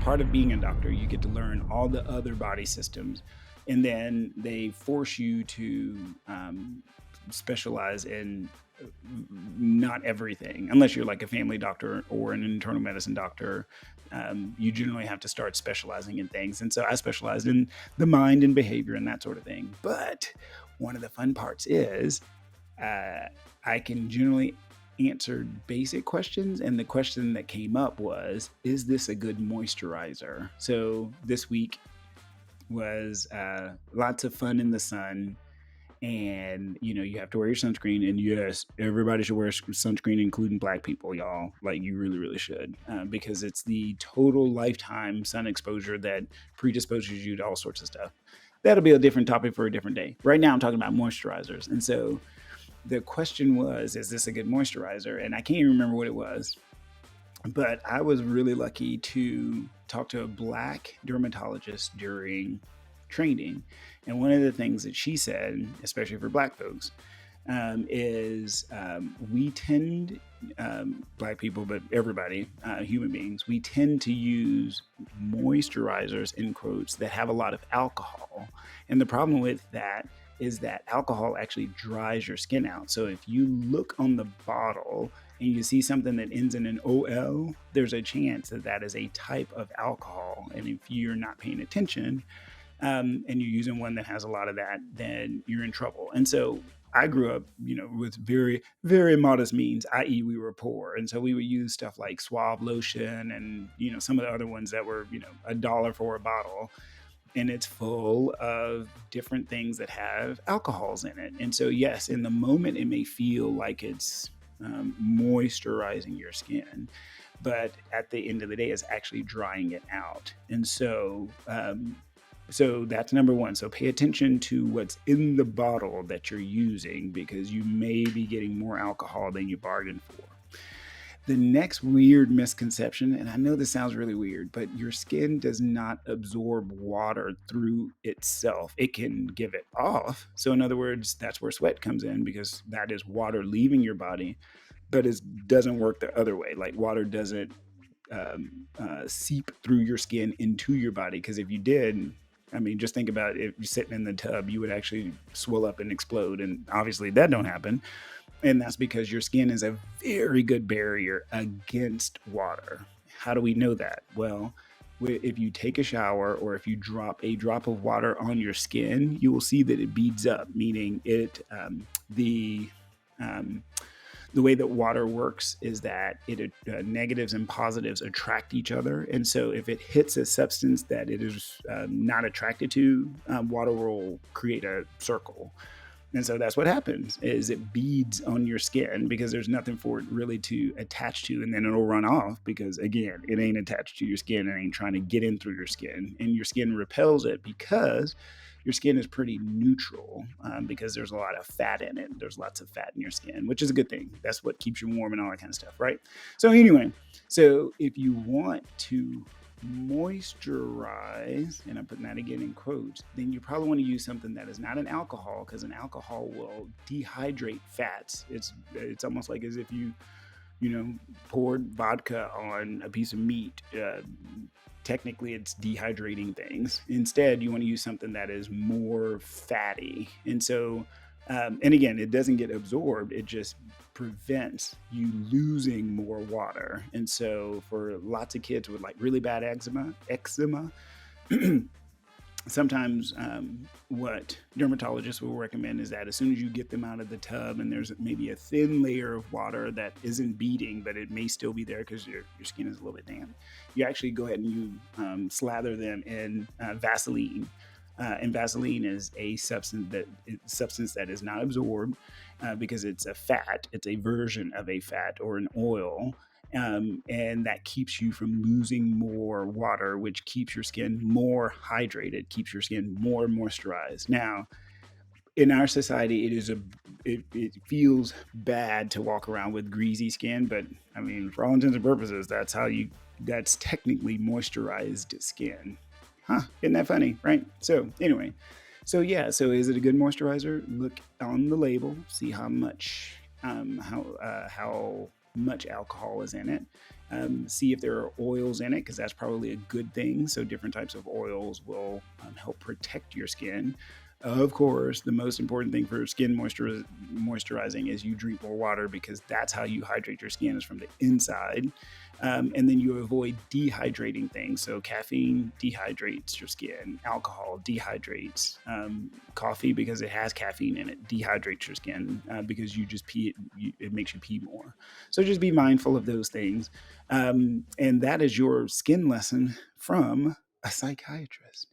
part of being a doctor. You get to learn all the other body systems, and then they force you to specialize in not everything, unless you're like a family doctor or an internal medicine doctor. You generally have to start specializing in things. And so I specialized in the mind and behavior and that sort of thing. But one of the fun parts is uh, I can generally answer basic questions. And the question that came up was, is this a good moisturizer? So this week was lots of fun in the sun, and you have to wear your sunscreen, and yes, everybody should wear sunscreen, including black people, y'all. Like, you really, really should, because it's the total lifetime sun exposure that predisposes you to all sorts of stuff. That'll be a different topic for a different day. Right now I'm talking about moisturizers. And so the question was, is this a good moisturizer? And I can't even remember what it was, but I was really lucky to talk to a black dermatologist during training. And one of the things that she said, especially for black folks, is we tend, black people, but everybody, human beings, we tend to use moisturizers, in quotes, that have a lot of alcohol. And the problem with that is that alcohol actually dries your skin out. So if you look on the bottle and you see something that ends in an OL, there's a chance that that is a type of alcohol. And if you're not paying attention, and you're using one that has a lot of that, then you're in trouble. And so I grew up, with very, very modest means, i.e., we were poor. And so we would use stuff like Suave lotion and, some of the other ones that were, $1 for a bottle. And it's full of different things that have alcohols in it. And so, yes, in the moment, it may feel like it's moisturizing your skin, but at the end of the day, it's actually drying it out. And so that's number one. So pay attention to what's in the bottle that you're using, because you may be getting more alcohol than you bargained for. The next weird misconception, and I know this sounds really weird, but your skin does not absorb water through itself. It can give it off. So in other words, that's where sweat comes in, because that is water leaving your body, but it doesn't work the other way. Like, water doesn't seep through your skin into your body, because if you did, I mean, just think about if you're sitting in the tub, you would actually swell up and explode. And obviously that don't happen. And that's because your skin is a very good barrier against water. How do we know that? Well, if you take a shower, or if you drop a drop of water on your skin, you will see that it beads up, meaning the way that water works is that negatives and positives attract each other. And so if it hits a substance that it is not attracted to, water will create a circle. And so that's what happens, is it beads on your skin, because there's nothing for it really to attach to, and then it'll run off because, again, it ain't attached to your skin. It ain't trying to get in through your skin, and your skin repels it because your skin is pretty neutral, because there's a lot of fat in it. There's lots of fat in your skin, which is a good thing. That's what keeps you warm and all that kind of stuff, right? So anyway, if you want to moisturize, and I'm putting that again in quotes, then you probably want to use something that is not an alcohol, because an alcohol will dehydrate fats. It's almost like as if you poured vodka on a piece of meat. Technically, it's dehydrating things. Instead, you want to use something that is more fatty. And so, and again, it doesn't get absorbed. It just prevents you losing more water. And so for lots of kids with like really bad eczema, sometimes what dermatologists will recommend is that as soon as you get them out of the tub and there's maybe a thin layer of water that isn't beading, but it may still be there because your skin is a little bit damp, you actually go ahead and you slather them in Vaseline. And Vaseline is a substance that is not absorbed, because it's a fat. It's a version of a fat or an oil. And that keeps you from losing more water, which keeps your skin more hydrated, keeps your skin more moisturized. Now, in our society, it feels bad to walk around with greasy skin, but I mean, for all intents and purposes, that's technically moisturized skin. Huh? Isn't that funny, right? So anyway, so is it a good moisturizer? Look on the label, see how much, how much alcohol is in it. See if there are oils in it, because that's probably a good thing. So different types of oils will help protect your skin. Of course, the most important thing for skin moisturizing is you drink more water, because that's how you hydrate your skin, is from the inside. And then you avoid dehydrating things. So caffeine dehydrates your skin, alcohol dehydrates, coffee, because it has caffeine in it, dehydrates your skin, because you just pee it, it makes you pee more. So just be mindful of those things. And that is your skin lesson from a psychiatrist.